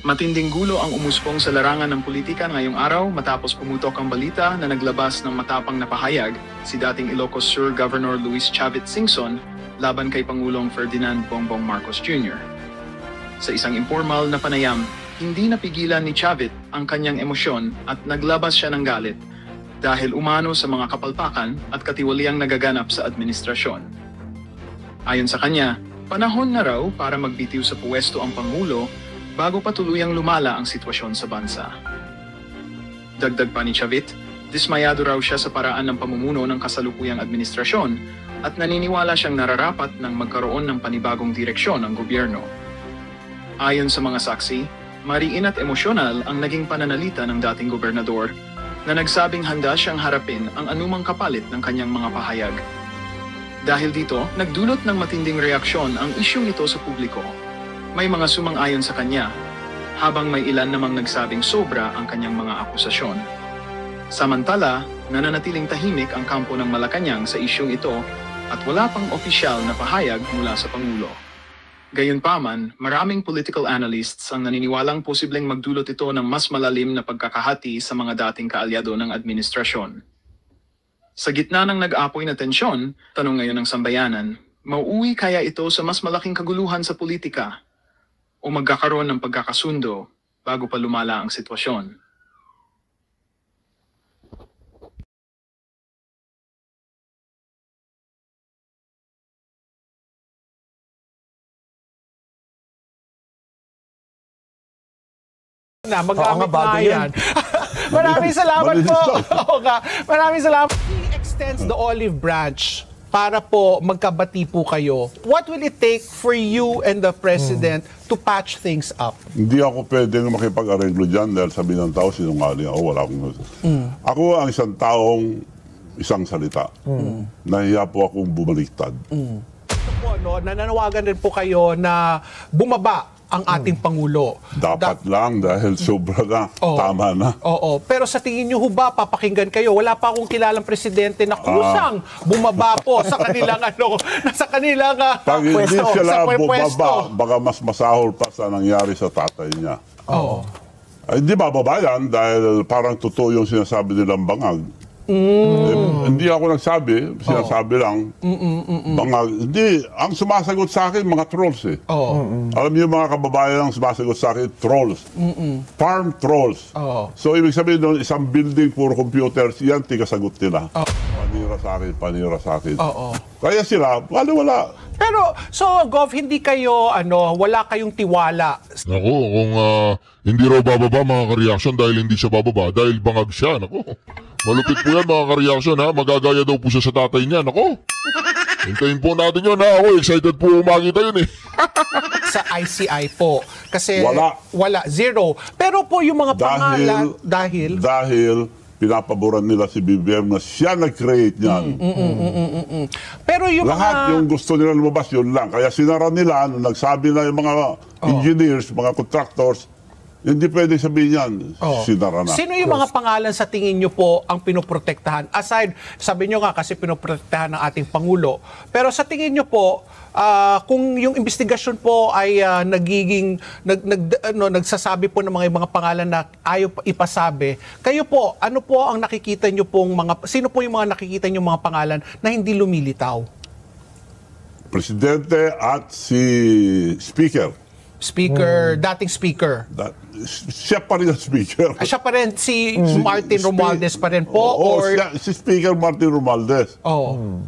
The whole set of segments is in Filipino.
Matinding gulo ang umuspong sa larangan ng politika ngayong araw matapos pumutok ang balita na naglabas ng matapang na pahayag si dating Ilocos Sur Governor Luis Chavit Singson laban kay Pangulong Ferdinand Bongbong Marcos Jr. Sa isang informal na panayam, hindi napigilan ni Chavit ang kanyang emosyon at naglabas siya ng galit dahil umano sa mga kapalpakan at katiwaliang nagaganap sa administrasyon. Ayon sa kanya, panahon na raw para magbitiw sa puwesto ang Pangulo bago pa tuluyang lumala ang sitwasyon sa bansa. Dagdag pa ni Chavit, dismayado raw siya sa paraan ng pamumuno ng kasalukuyang administrasyon at naniniwala siyang nararapat ng magkaroon ng panibagong direksyon ng gobyerno. Ayon sa mga saksi, mariin at emosyonal ang naging pananalita ng dating gobernador na nagsabing handa siyang harapin ang anumang kapalit ng kanyang mga pahayag. Dahil dito, nagdulot ng matinding reaksyon ang isyung ito sa publiko. May mga sumang-ayon sa kanya, habang may ilan namang nagsabing sobra ang kanyang mga akusasyon. Samantala, nananatiling tahimik ang kampo ng Malacanang sa isyung ito at wala pang opisyal na pahayag mula sa Pangulo. Gayunpaman, maraming political analysts ang naniniwalang posibleng magdulot ito ng mas malalim na pagkakahati sa mga dating kaalyado ng administrasyon. Sa gitna ng nag-apoy na tensyon, tanong ngayon ng sambayanan, mauuwi kaya ito sa mas malaking kaguluhan sa politika o magkakaroon ng pagkakasundo bago pa lumala ang sitwasyon? Na magamit na yan. Maraming salamat po. Maraming salamat. He extends the olive branch para po magkabati po kayo. What will it take for you and the President to patch things up? Hindi ako pwedeng makipag-arreglo dyan dahil sabi ng tao, sinungaling ako, wala akong... Ako ang isang taong isang salita. Nahiya po akong bumaliktad. Ito po, no, nananawagan rin po kayo na bumaba ang ating Pangulo. Dapat lang dahil sobra na. Tama na. Oo. Pero sa tingin nyo ho ba, papakinggan kayo? Wala pa akong kilalang presidente na kusang bumaba po sa kanilang sa kanilang pag hindi pwesto, sila pwesto. bumaba, baka mas masahol pa sa nangyari sa tatay niya. Oo. Ay, hindi bababa yan dahil parang totoo yung sinasabi nilang bangag. Hindi ako nagsabi, sinasabi lang. Bangag. Hindi, ang sumasagot sa akin, mga trolls eh. Alam niyo mga kababayan ang sumasagot sa akin, trolls. Farm trolls. So ibig sabihin doon, isang building, puro computers, yan, tigasagot nila. Panira sa akin. Kaya sila, wala. Pero, so, Gov, hindi kayo, wala kayong tiwala. Naku, kung hindi raw bababa mga ka-reaction dahil hindi siya bababa, dahil bangag siya, naku. Malupit po yan mga ka-reaction ha, magagaya daw po siya sa tatay niya, naku. Hintayin po natin yun ha, ako excited po makita yun eh. Sa ICI po. Kasi, wala. Zero. Pero po yung mga pangalan, Dahil pinapaboran nila si BBM na siya nag-create niyan. Pero yung lahat yung gusto nila lumabas, yun lang. Kaya sinara nila, nung nagsabi na yung mga engineers, mga contractors, hindi pwede sabihin yan. Sinara na. Sino yung mga pangalan sa tingin nyo po ang pinoprotektahan? Aside, sabi nyo nga kasi pinoprotektahan ng ating Pangulo. Pero sa tingin nyo po, kung yung investigasyon po ay nagsasabi po ng mga pangalan na ayaw ipasabi, kayo po, ano po ang nakikita nyo pong sino po yung mga nakikita nyo mga pangalan na hindi lumilitaw? Presidente at si Speaker. Dating Speaker. Siya pa rin ang Speaker. Siya pa rin si Martin Romualdez pa rin po? Si Speaker Martin Romualdez.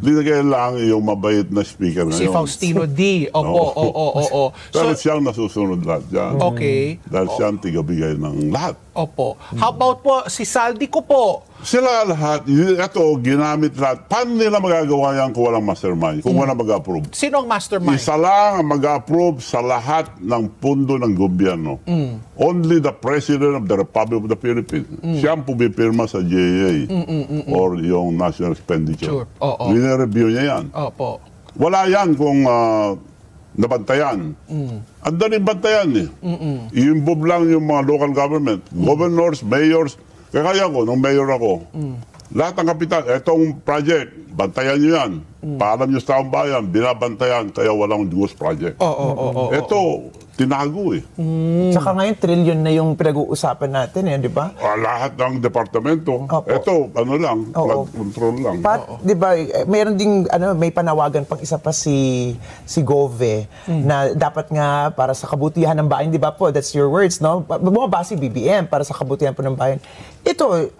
Linagay lang yung mabait na Speaker ngayon. Si Faustino D. Opo. Pero siyang nasusunod lahat dyan. Okay. Dahil siyang tigabigay ng lahat. Opo. How about po si Saldi ko po? Sila lahat, ito, ginamit lahat. Paano nila magagawa yan kung walang mastermind? Kung walang mag-approve? Sino ang mastermind? Isa lang ang mag-approve sa lahat ng pundo ng gobyerno. Only the President of the Republic of the Philippines. Siya ang pumipirma sa GAA or yung National Expenditure. Review niya yan. Opo. Wala yan kung nabantayan. Ang daling bantayan eh. I-involve lang yung mga local government. Governors, mayors. Kaya ko, nung mayor ako, lahat ng kapital, etong project, bantayan nyo yan. Paalam nyo sa taong bayan, binabantayan, kaya walang ghost project. Ito, tinago eh. Tsaka ngayon, trillion na yung pinag-uusapan natin, di ba? Lahat ng departamento. Opo. Ito, ano lang, Oo. flood control lang. Di ba, meron ding, may panawagan pang isa pa si Gove na dapat nga para sa kabutihan ng bayan, di ba po? That's your words, no? Bumaba si BBM para sa kabutihan po ng bayan. Ito,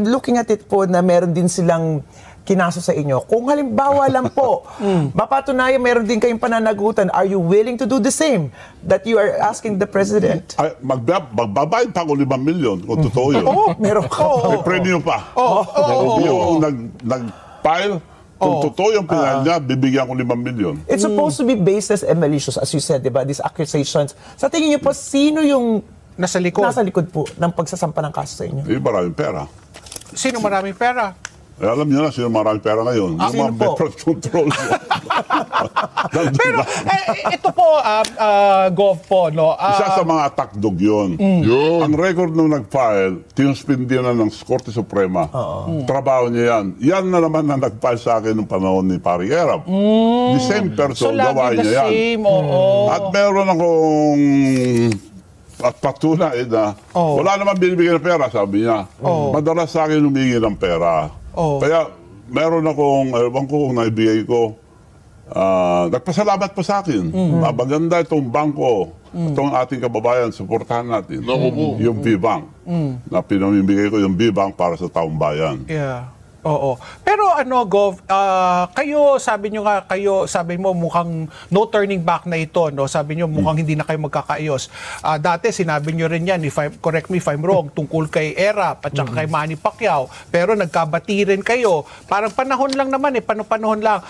looking at it po na meron din silang kinaso sa inyo. Kung halimbawa lang po, mapatunayan meron din kayong pananagutan, are you willing to do the same that you are asking the President? Ay, magbabayad pa ako 5 milyon kung totoo yun. Meron ka pa. May premium pa. Yung nag-file, kung totoo yung pinahal niya, bibigyan ko 5 milyon. It's supposed to be baseless and malicious, as you said, di ba? These accusations. Sa tingin niyo po, sino yung Nasa likod. nasa likod po ng pagsasampa ng kaso sa inyo? Maraming pera. Sino maraming pera? Alam niyo na sino maraming pera ngayon. Yung sino mga po? flood control. Pero ito po, Gov po, no? Isa sa mga attack dog yun. Yun. Ang record nung nag-file, tinuspindi na ng Korte Suprema. Trabaho niya yan. Yan na naman na nag-file sa akin nung panahon ni Pari Erap. The same so person, lagi gawain the niya yan. same, oo. At meron akong at patunay na wala naman binibigyan ng pera, sabi niya. Madalas sa akin humingi ng pera. Kaya meron akong, ewan ko kung naibigay ko, nagpasalamat pa sa akin. Maganda itong bangko, itong ating kababayan, suportahan natin. Yung B-Bank. Na pinamimigay ko yung B-Bank para sa taong bayan. Yeah. Oo. Pero Gov, kayo, sabi mo mukhang no turning back na ito, no? Sabi nyo mukhang hindi na kayo magkakaayos. Dati sinabi nyo rin yan, correct me if I'm wrong, tungkol kay Erap at saka kay Manny Pacquiao. Pero nagkabati rin kayo. Parang panahon lang naman panahon lang.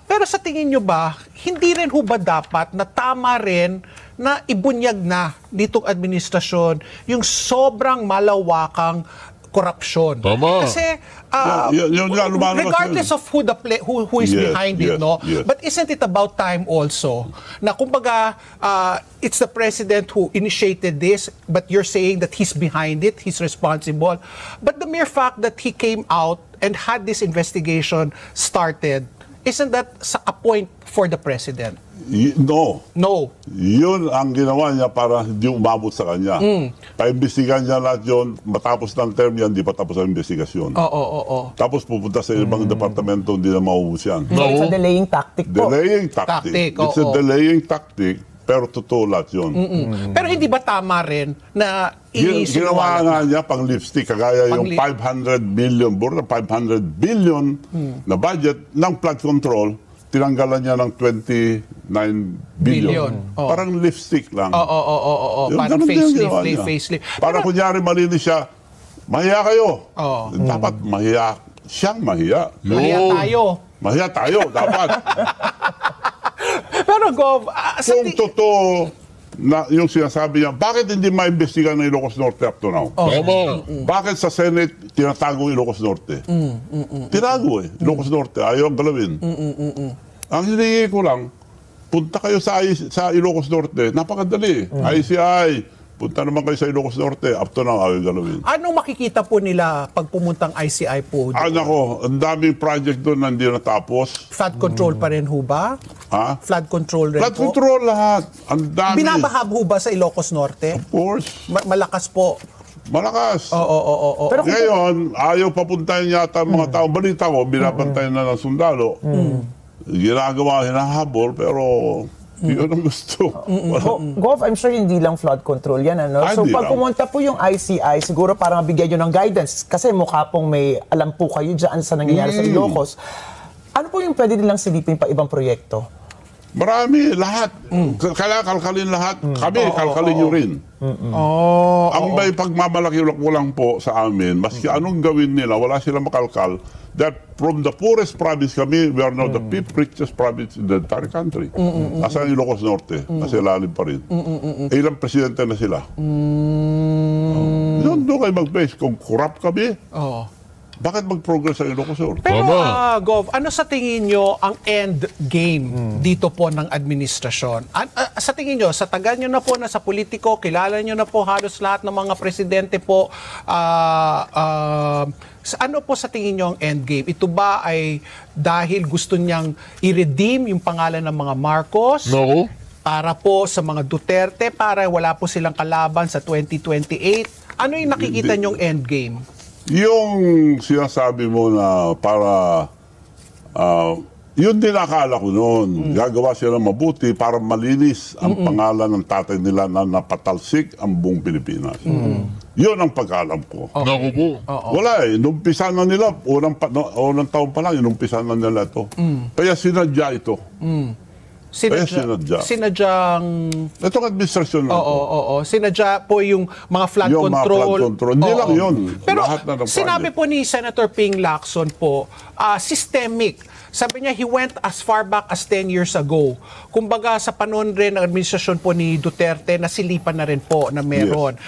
Pero sa tingin nyo ba, hindi rin ho ba dapat na tama rin na ibunyag na ditong administrasyon yung sobrang malawakang korupsyon? Tama. Kasi Yun nga, lumalabas regardless yun. of who is Yes, behind it, yes, no? yes. But isn't it about time also na kumbaga it's the president who initiated this, but you're saying that he's behind it, he's responsible. But the mere fact that he came out and had this investigation started, isn't that a point for the president? No. No. Yun ang ginawa niya para hindi umabot sa kanya. Paimbestigahan niya lahat yun. Matapos ng term yan, di pa tapos ang investigasyon. Oo. Tapos pupunta sa ibang departamento, hindi na maubos yan. So it's a delaying tactic po. Delaying tactic. Tactic, It's a oo. delaying tactic, pero totoo lahat yun. Pero hindi ba tama rin na Ginawa nga niya pang lipstick, kagaya Pang yung 500 billion, 500 billion na budget ng flood control, tinanggalan niya ng 29 billion. Billion. Oh. Parang lipstick lang. Oo. Yung Parang ganun din ang ginawa niya. facelift. Para kunyari malinis siya, mahiya kayo. Oo. Dapat mahiya. Siyang mahiya. Mahiya tayo. Mahiya tayo, dapat. Pero Gov, sa Kung totoo na yung sinasabi niya, bakit hindi maimbestigan ng Ilocos Norte up to now? Tama. Bakit sa Senate tinatago yung Ilocos Norte? Tinago Ilocos Norte, ayaw ang galawin. Ang hinihingi ko lang, punta kayo sa Ilocos Norte, napakadali. ICI, punta naman kayo sa Ilocos Norte, up to now ayaw galawin. anong makikita po nila pag pumuntang ICI po? Nako, ang daming project doon na hindi natapos. Flood control pa rin ho ba? Ha? Flood control rin Flood po? control lahat. Ang dami. Binabahab ho ba sa Ilocos Norte? Of course. Malakas po. Malakas. Oo. Pero kung Ngayon, ayaw papuntahin yata ang mga tao. Balita ko, binabantayan na ng sundalo. Ginagawa, hinahabol, pero yun ang gusto. Gov, I'm sure hindi lang flood control yan, ano? So Hindi pag lang. pumunta po yung ICI, siguro parang bigyan nyo ng guidance kasi mukha pong may alam po kayo dyan sa nangyayari sa Ilocos. Ano po yung pwede nilang silipin pa ibang proyekto? Marami, lahat. Kaya kalkalin lahat. Kami, kalkalin nyo rin. Ang may pagmamalaki ko lang po sa amin, maski anong gawin nila, wala silang makalkal. That from the poorest province kami, we are now the fifth richest province in the entire country. Nasa ang Ilocos Norte, nasa ilalim pa rin. Ilang presidente na sila. Doon kayo mag-base. Kung corrupt kami, Oo. bakit mag-progress ang Ilocos Norte? Pero Tama. Gov, ano sa tingin nyo ang end game dito po ng administrasyon? Sa tingin nyo, sa tagal nyo na po na sa politiko, kilala nyo na po halos lahat ng mga presidente po, ano po sa tingin nyo ang end game? Ito ba ay dahil gusto niyang i-redeem yung pangalan ng mga Marcos? Nako. para po sa mga Duterte, para wala po silang kalaban sa 2028? Ano yung nakikita nyong endgame? Yung sinasabi mo na para, yun din akala ko noon. Gagawa sila mabuti para malinis ang pangalan ng tatay nila na napatalsik ang buong Pilipinas. Yun ang pagkalam ko. Naku po. Wala eh. Inumpisa na nila, unang taon pa lang, inumpisa na nila ito. Kaya sinadya ito. Sinadyang... Itong administrasyon na ito. Oo. Sinadya po yung mga flood Yung mga control. flood control. Hindi lang yun. Pero Lahat na ng sinabi project. po ni Senator Ping Lacson po, systemic. Sabi niya, he went as far back as 10 years ago. Kumbaga, sa panahon rin ng administrasyon po ni Duterte, nasilipan na rin po na meron.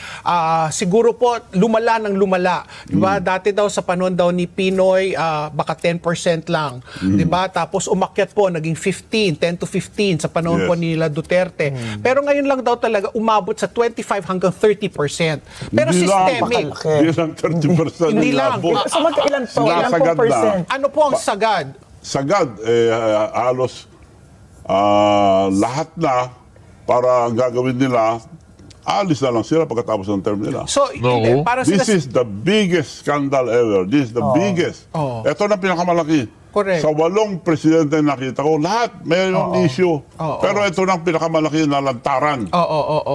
Siguro po, lumala ng lumala. Diba? Dati daw, sa panahon daw ni Pinoy, baka 10% lang. Diba? Tapos umakyat po, naging 10 to 15 sa panahon po nila Duterte. Pero ngayon lang daw talaga, umabot sa 25 hanggang 30%. Pero Hindi systemic. Hindi lang 30%. Hindi lang. So magkailan po? Ilan Sinasagad po percent? Ano po ang sagad? Sagad, halos lahat na para ang gagawin nila, alis na lang sila pagkatapos ng term nila. So, No. hindi, para sila... This is the biggest scandal ever. This is the biggest. Ito na pinakamalaki. Correct. Sa 8 presidente na nakita ko, lahat mayroong issue. Pero ito na pinakamalaki na lantaran.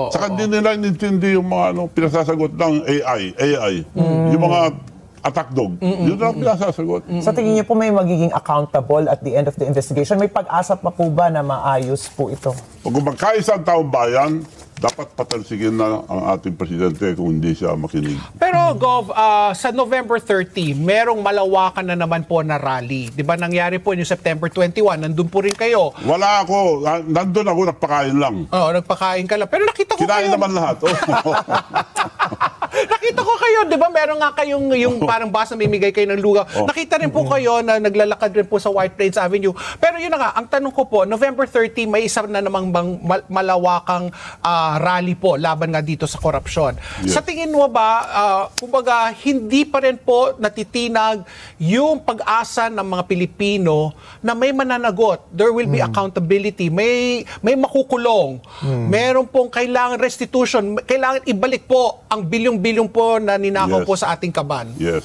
Saka hindi nila inintindi yung mga pinasasagot ng AI. Yung mga attack dog. Yun lang pinasasagot. Sa tingin niyo po may magiging accountable at the end of the investigation? May pag-asa pa po ba na maayos po ito? Pag magkaisang taong bayan, dapat patalsigin na ang ating presidente kung hindi siya makinig. Pero Gov, sa November 30, merong malawakan na naman po na rally. 'Di ba nangyari po yung September 21, nandun po rin kayo. Wala ako, nandun ako, nagpakain lang. Oo, nagpakain ka lang. Pero nakita ko Kinain kayo. naman lahat. Nakita ko kayo, 'di ba? Meron nga kayong yung parang bus na mimigay kayo ng lugaw. Nakita rin po kayo na naglalakad rin po sa White Plains Avenue. Pero yun na nga, ang tanong ko po, November 30 may isa na namang malawakang rally po laban nga dito sa korupsyon. Yes. Sa tingin mo ba, kumbaga, hindi pa rin po natitinag yung pag-asa ng mga Pilipino na may mananagot, there will be accountability, may makukulong, meron pong kailangan restitution, kailangan ibalik po ang bilyong-bilyong po na ninakaw Yes. po sa ating kaban. Yes.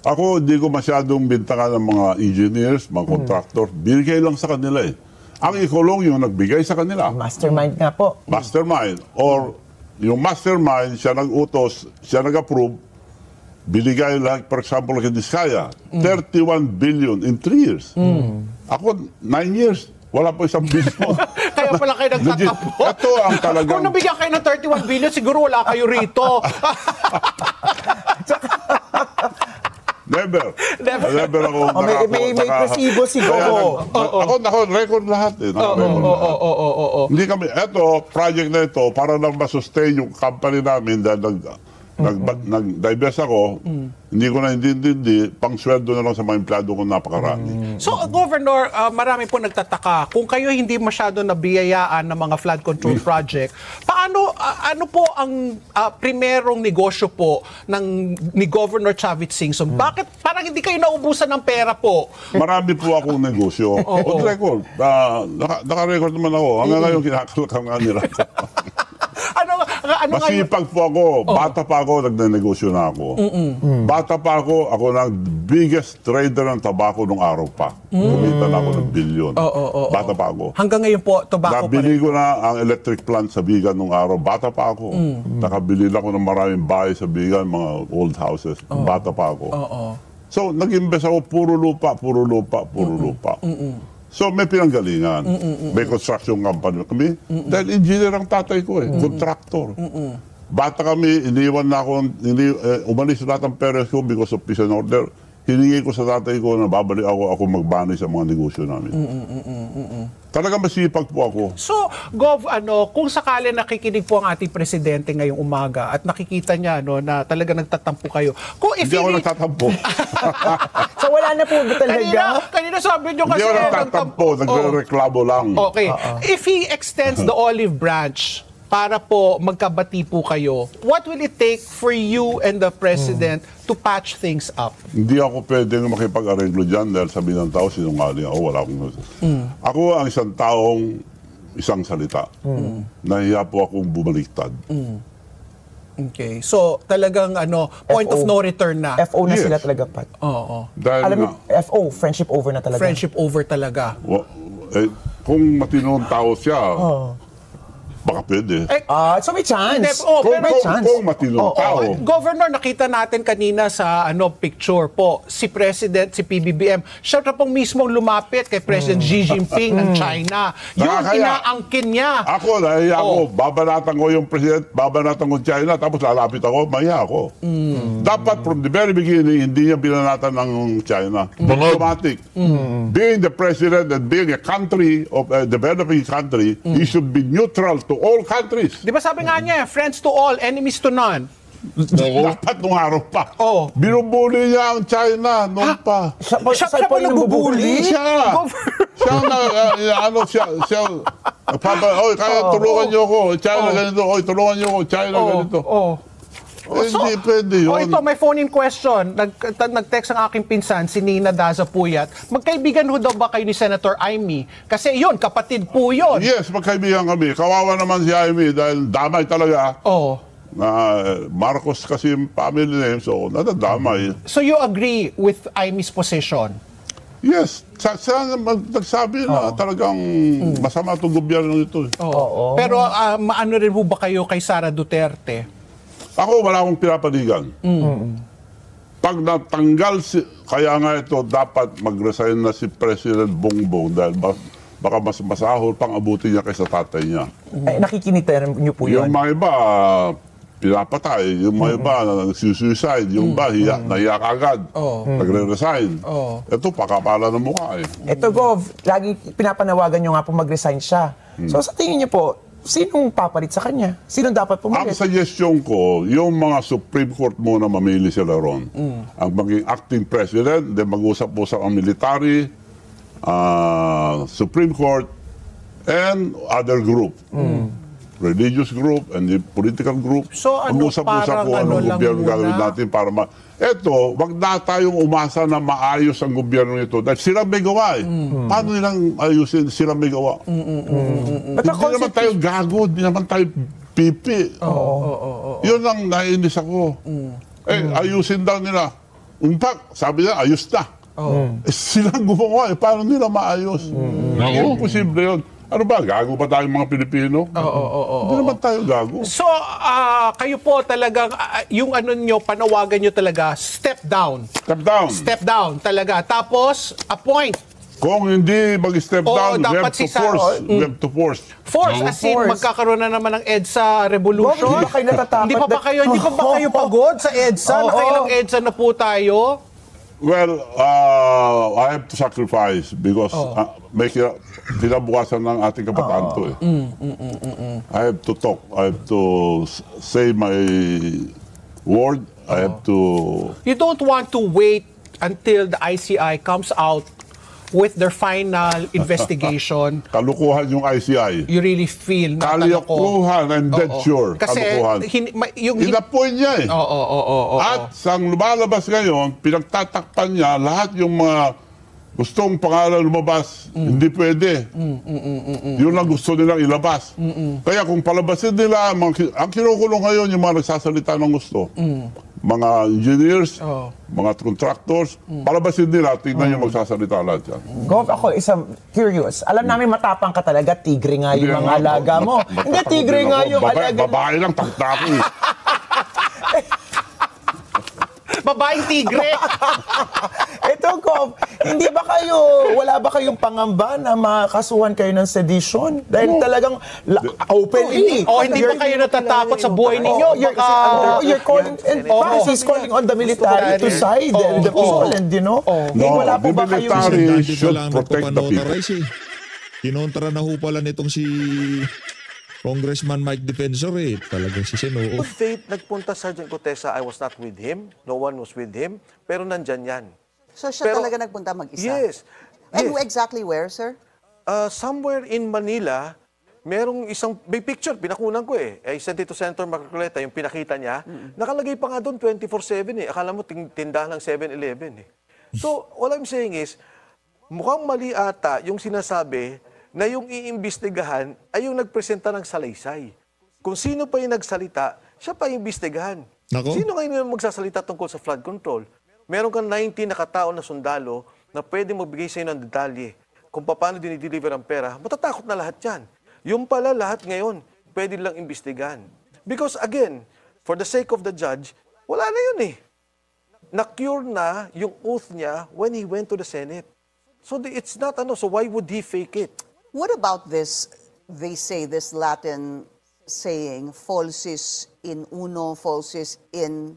Ako, hindi ko masyadong bintangan ng mga engineers, mga contractor. Binigay lang sa kanila eh. Ang ikulong yung nagbigay sa kanila. Mastermind nga po. Mastermind. Or yung mastermind, siya nag-utos, siya nag-approve, binigay lang, for example, kay Diskaya, 31 billion in 3 years. Ako, 9 years, wala po 1 billion. Kaya pala kayo nagtatampo. Ito ang talagang... Kung nabigyan kayo ng 31 billion, siguro wala kayo rito. Never. Never. Never ako May resibo siguro. Ako, record lahat eh. Hindi kami, project na ito, para lang masustain yung company namin dahil nag-divest ako, hindi ko na hindi, pang sweldo na lang sa mga empleyado ko napakarami. So, Governor, marami po nagtataka. Kung kayo hindi masyado nabiyayaan ng mga flood control project, paano, ano po ang primerong negosyo po ni Governor Chavit Singson? Bakit parang hindi kayo naubusan ng pera po? Marami po akong negosyo. On record. Naka-record naman ako. Hanggang ngayon kinakalakang nga nila. Ano nga yung... Masipag po ako. Bata pa ako, nagnenegosyo na ako. Bata pa ako na biggest trader ng tabako nung araw pa. Kumita na ako ng bilyon. Bata pa ako. Hanggang ngayon po, tobacco pa Nabili rin. ko na ang electric plant sa Bigan nung araw. Bata pa ako. Nakabili lang ako ng maraming bahay sa Bigan, mga old houses. Bata pa ako. So, nag-invest ako, puro lupa. So, may pinanggalingan. May construction company kami. Dahil engineer ang tatay ko eh. Contractor. Bata kami, iniwan na ako, umalis lahat ng parents ko because of peace and order. Hiningi ko sa tatay ko na babalik ako magbanay sa mga negosyo namin. Talagang masipag po ako. So, Gov, kung sakali nakikinig po ang ating presidente ngayong umaga at nakikita niya na talaga nagtatampo kayo. Kung if Hindi ako nagtatampo. So wala na po ba talaga? Kanina sabi niyo kasi Hindi ako nagtatampo, nagre-reklamo lang. Okay. If he extends the olive branch para po magkabati po kayo, what will it take for you and the president to patch things up? Hindi ako pwedeng makipag-arreglo dyan dahil sabi ng tao, sinungaling ako, wala akong... Ako ang isang taong isang salita. Nahiya po akong bumaliktad. Okay. So, talagang point of FO. no return na. FO na Yes. sila talaga, Pat. Oo. Dahil Alam mo, nga, FO, friendship over na talaga. Friendship over talaga. kung matinong tao siya, baka pwede. So may chance. Hindi, pero may chance. Kung matinong tao, Governor, nakita natin kanina sa picture po, si President, si PBBM, siya na pong mismong lumapit kay President Xi Jinping ng China. Yung Nakakaya. inaangkin niya. ako, nahiya ako, babanatan ko yung president, babanatan ko China, tapos lalapit ako, mahiya ako. Dapat from the very beginning, hindi niya binanatan ng China. Automatic. Being the president and being a country, of a developing country, he should be neutral to all countries. Di ba sabi nga niya, friends to all, enemies to none. Dapat nung araw pa. Oo. Binubuli niya ang China noon pa. Siya Siya pa nagbubuli? Siya. Siya na, siya, kaya tulungan niyo ako. China ganito. Tulungan niyo ako. China ganito. Hindi pwede yun. Ito, may phone-in question. Nag-text ang aking pinsan, si Nina Daza Puyat. Magkaibigan ho daw ba kayo ni Senator Amy? Kasi yun, kapatid po yun. Yes, magkaibigan kami. Kawawa naman si Jaime dahil damay talaga. Oh. Marcos kasi yung family name, so nadadamay. So you agree with Amy's position? Yes, siya nagsabi na talagang masama itong gobyerno nito. Oo. Pero maano rin ho ba kayo kay Sara Duterte? Ako, wala akong pinapanigan. Pag natanggal kaya nga ito, dapat mag-resign na si President Bongbong dahil baka mas masahol pang abutin niya kaysa tatay niya. Nakikinita niyo po Yung yun. mga iba, pinapatay. Yung mga iba, nagsuicide. Yung iba, nahiya kagad. Nagre-resign. Ito, pakapala ng mukha eh. Ito, Gov, lagi pinapanawagan niyo nga po mag-resign siya. So sa tingin niyo po, sinong papalit sa kanya? Sinong dapat Ang pumalit? suggestion ko, yung mga Supreme Court muna mamili sila ron. Ang maging acting president, then mag-usap-usap ang military, Supreme Court, and other group. Religious group and the political group. So, Mag-usap-usap parang kung anong lang gobyerno muna? gagawin natin para Eto, wag na tayong umasa na maayos ang gobyerno nito. Dahil sila may gawa eh. Paano nilang ayusin? Sila may gawa. But the Hindi naman tayo gago, hindi naman tayo pipi. Yun ang naiinis ako. Ayusin daw nila. Umpak, sabi nila, ayos na. Silang gumawa eh. Paano nila maayos? Hindi posible yun. Ano ba, gago ba tayong mga Pilipino? Hindi naman tayo gago. So, kayo po talagang, yung nyo, panawagan nyo talaga, step down. Step down. Step down talaga. Tapos, appoint. Kung hindi mag-step down, we dapat have to si Sa- force. We have to force. Force, as in, Force. magkakaroon na naman ng EDSA revolution. Hindi ba kayo natatakot? Hindi pa ba kayo pagod sa EDSA? Oo. Nakailang EDSA na po tayo? Well, I have to sacrifice because may kinabukasan ng ating kabataan to eh. I have to talk. I have to say my word. I have to... You don't want to wait until the ICI comes out with their final investigation. Kalukuhan yung ICI. You really feel na Kalukuhan, I'm dead sure. Kasi Kalukuhan. yung Inapoint niya eh. Oo. At sa lumalabas ngayon, pinagtatakpan niya lahat yung mga gustong pangalan lumabas, hindi pwede. Yun lang gusto nilang ilabas. Kaya kung palabasin nila, ang kinukulong ngayon yung mga nagsasalita ng gusto. Mga engineers, mga contractors, palabasin nila, tignan yung magsasalita lahat yan. Gov, ako isang curious. Alam namin matapang ka talaga, tigre nga yung mga alaga mo. Hindi, tigre nga yung alaga. Babae lang, takta ko eh. babaeng tigre. Ito, Gov, wala ba kayong pangamba na makasuhan kayo ng sedition? Dahil talagang openly. Hindi ba kayo natatakot sa buhay ninyo? You're calling, and he's calling on the military to side the people, and wala po ba kayong... military Dati should lang protect the people. nagpapanotarize eh. Kinontra na ho pala nitong si Congressman Mike Defensor eh. Talagang si Senoo. Good faith, nagpunta Sergeant Cotesa, I was not with him. No one was with him. Pero nandyan yan. So siya Pero- talaga nagpunta mag-isa? Yes. And Yes. exactly where, sir? Somewhere in Manila, may picture, pinakunan ko eh. I sent it to Senator Marcoleta, yung pinakita niya. Nakalagay pa nga doon 24/7 eh. Akala mo tindahan ng 7-Eleven eh. So, all I'm saying is, mukhang mali ata yung sinasabi na yung iimbestigahan ay yung nagpresenta ng salaysay. Kung sino pa yung nagsalita, siya pa iimbestigahan. Nako. Sino ngayon yung magsasalita tungkol sa flood control? Meron kang 19 nakatao na sundalo na pwede magbigay sa iyo ng detalye kung paano dinideliver ang pera. Matatakot na lahat yan. Yung pala lahat ngayon, pwede lang imbestigahan. Because again, for the sake of the judge, wala na yun eh. Na-cure na yung oath niya when he went to the Senate. So it's not so why would he fake it? What about this, they say, this Latin saying, falsis in uno, falsis in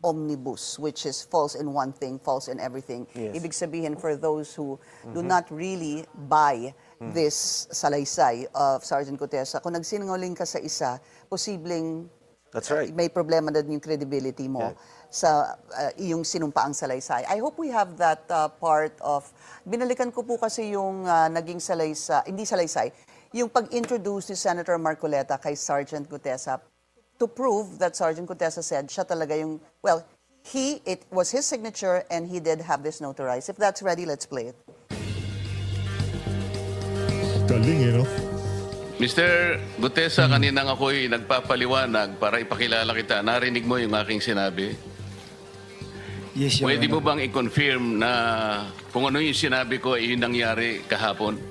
omnibus, which is false in one thing, false in everything. Yes. Ibig sabihin, for those who do not really buy this salaysay of Sergeant Gutesa, kung nagsinungaling ka sa isa, posibleng That's right. may problema na din yung credibility mo sa iyong sinumpaang salaysay. I hope we have that part of, binalikan ko po kasi yung naging salaysay, hindi salaysay, yung pag-introduce ni Senator Marcoleta kay Sergeant Gutesa to prove that Sergeant Gutesa said siya talaga yung, well, it was his signature and he did have this notarized. If that's ready, let's play it. Galing eh, no? Mr. Gutesa, kanina nga ako'y nagpapaliwanag para ipakilala kita. Narinig mo yung aking sinabi? Yes, Your Pwede mo Honor. bang i-confirm na kung ano yung sinabi ko ay yung nangyari kahapon?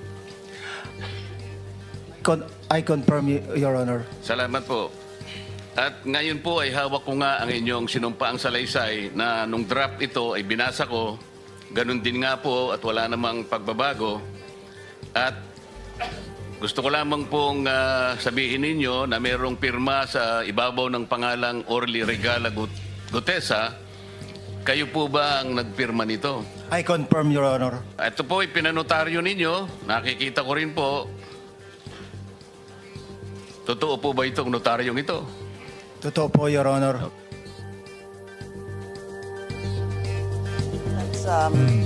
I confirm, Your Honor. Salamat po. At ngayon po ay hawak ko nga ang inyong sinumpaang salaysay na nung draft ito ay binasa ko. Ganun din nga po at wala namang pagbabago. At gusto ko lamang pong sabihin ninyo na mayroong pirma sa ibabaw ng pangalang Orly Regala Gutesa. Kayo po ba ang nagpirma nito? I confirm, Your Honor. Ito po ay pinanotaryo ninyo. Nakikita ko rin po. Totoo po ba itong notaryong ito? Totoo po, Your Honor.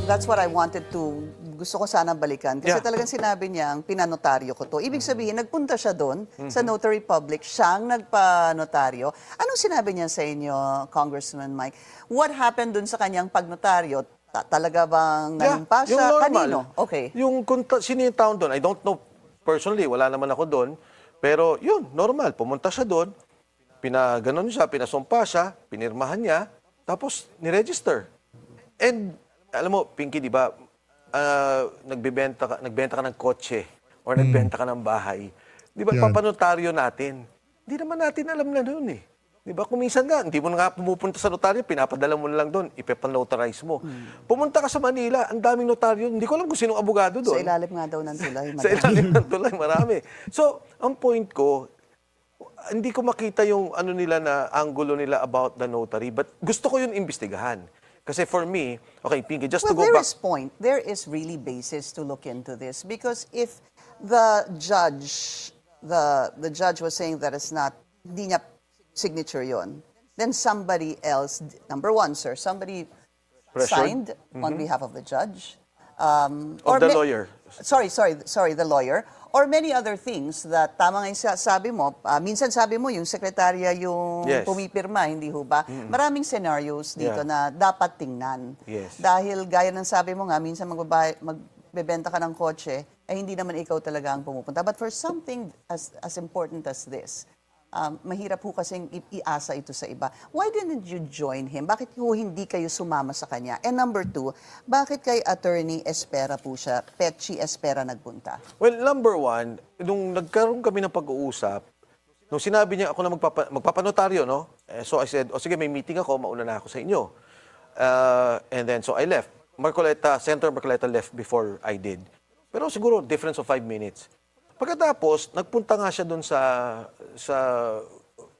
That's what I wanted to, gusto ko sana balikan. Kasi Yeah. talagang sinabi niya, ang pinanotaryo ko to. Ibig sabihin, nagpunta siya doon sa notary public, siyang nagpanotaryo. Anong sinabi niya sa inyo, Congressman Mike? What happened doon sa kanyang pagnotaryo? Talaga bang nanumpa yung siya? normal. Kanino? Okay. Yung sino yung town doon, I don't know personally, wala naman ako doon. Pero yun, normal. Pumunta siya doon, pinaganon siya, pinasumpa siya, pinirmahan niya, tapos niregister. And alam mo, Pinky, di ba, nagbenta ka ng kotse or nagbenta ka ng bahay. Di ba, Yan. papanotaryo natin. Hindi naman natin alam na doon eh. Di ba, kung minsan nga, hindi mo na nga pumupunta sa notaryo, pinapadala mo na lang doon, ipepanotarize mo. Pumunta ka sa Manila, ang daming notaryo, hindi ko alam kung sinong abogado Sa doon. ilalim nga daw ng tulay. Sa ilalim ng tulay, marami. So, ang point ko, hindi ko makita yung ano nila na angulo nila about the notary, but gusto ko yun imbestigahan. Kasi for me, okay, Pinky, just to go back. There is really basis to look into this because if the judge was saying that it's not, hindi niya signature yon, then somebody else, number one, sir, somebody Pressured? signed on behalf of the judge. Of the lawyer. Sorry, the lawyer. Or many other things that tama nga yung sabi mo, minsan sabi mo yung sekretarya yung Yes. pumipirma, hindi ho ba? Maraming scenarios dito Yeah. na dapat tingnan. Yes. Dahil gaya ng sabi mo nga, minsan magbebenta ka ng kotse, hindi naman ikaw talaga ang pumupunta. But for something as important as this, mahirap ho kasing iasa ito sa iba. Why didn't you join him? Bakit ho hindi kayo sumama sa kanya? And number two, bakit kay Attorney Espera po siya, Petchy Espera nagpunta? Well, number one, nung nagkaroon kami ng pag-uusap, nung sinabi niya ako na magpapanotaryo, no? So I said, sige, may meeting ako, mauna na ako sa inyo. And then, so I left. Senator Marcoleta left before I did. Pero siguro, difference of 5 minutes. Pagkatapos, nagpunta nga siya doon sa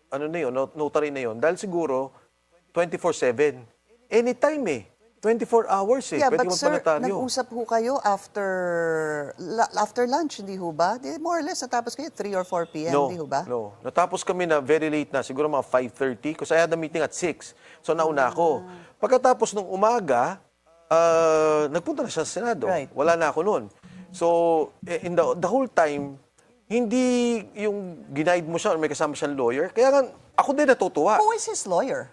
ano na yun, notary na yun, dahil siguro 24/7. Anytime eh. 24 hours eh. Yeah, Pwede but sir, magpanotaryo. nag-usap ho kayo after lunch, hindi ho ba? More or less, natapos kayo 3 or 4 p.m., hindi ho ba? No. Natapos kami na very late na, siguro mga 5:30, kasi I had a meeting at 6. So nauna ako. Pagkatapos nung umaga, nagpunta na siya sa Senado. Right. Wala na ako noon. So, in the whole time, hindi yung ginaid mo siya or may kasama siyang lawyer. Kaya nga, ako din natutuwa. Who is his lawyer?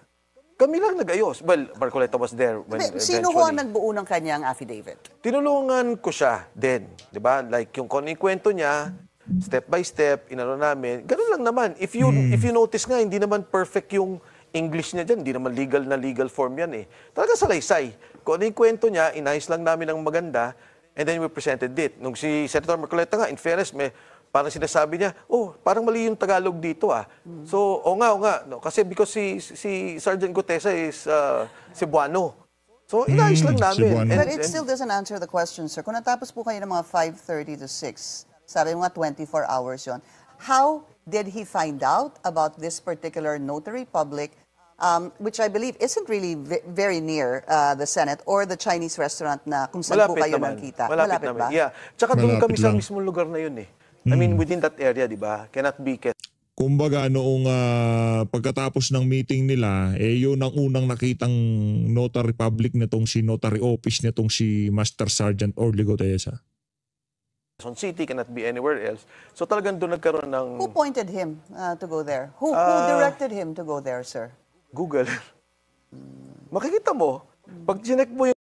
Kami lang nag-ayos. Well, Marcoleta was there when Sino ho ang eventually. nagbuo ng kanyang affidavit? Tinulungan ko siya din, 'di ba? Like yung kung ano yung kwento niya, step by step, inano namin. Ganun lang naman. If you notice nga, hindi naman perfect yung English niya dyan. Hindi naman legal form yan eh. Talaga salaysay. Kung ano yung kwento niya, inayos lang namin ng maganda, and then we presented it. Nung si Senator Marcoleta nga, in fairness, parang sinasabi niya, parang mali yung Tagalog dito ah. So, o nga. No? Kasi because si Sergeant Gutesa is Cebuano. So, inayos lang namin. Cebuano. But it still doesn't answer the question, sir. Kung natapos po kayo ng mga 5:30 to 6, sabi mo nga 24 hours yon. How did he find out about this particular notary public, which I believe isn't really very near the Senate or the Chinese restaurant na kung saan po kayo nakita? Malapit naman. ba? Yeah. Tsaka doon Malapit kami sa lang. mismong lugar na yun eh. I mean, within that area, di ba? Cannot be Kumbaga noong pagkatapos ng meeting nila, yun ang unang nakitang notary public nitong si notary office nitong si Master Sergeant Orly Gutesa. Quezon City, cannot be anywhere else. So talagang doon nagkaroon ng Who pointed him to go there? Who directed him to go there, sir? Google. Makikita mo, pag chinek mo yung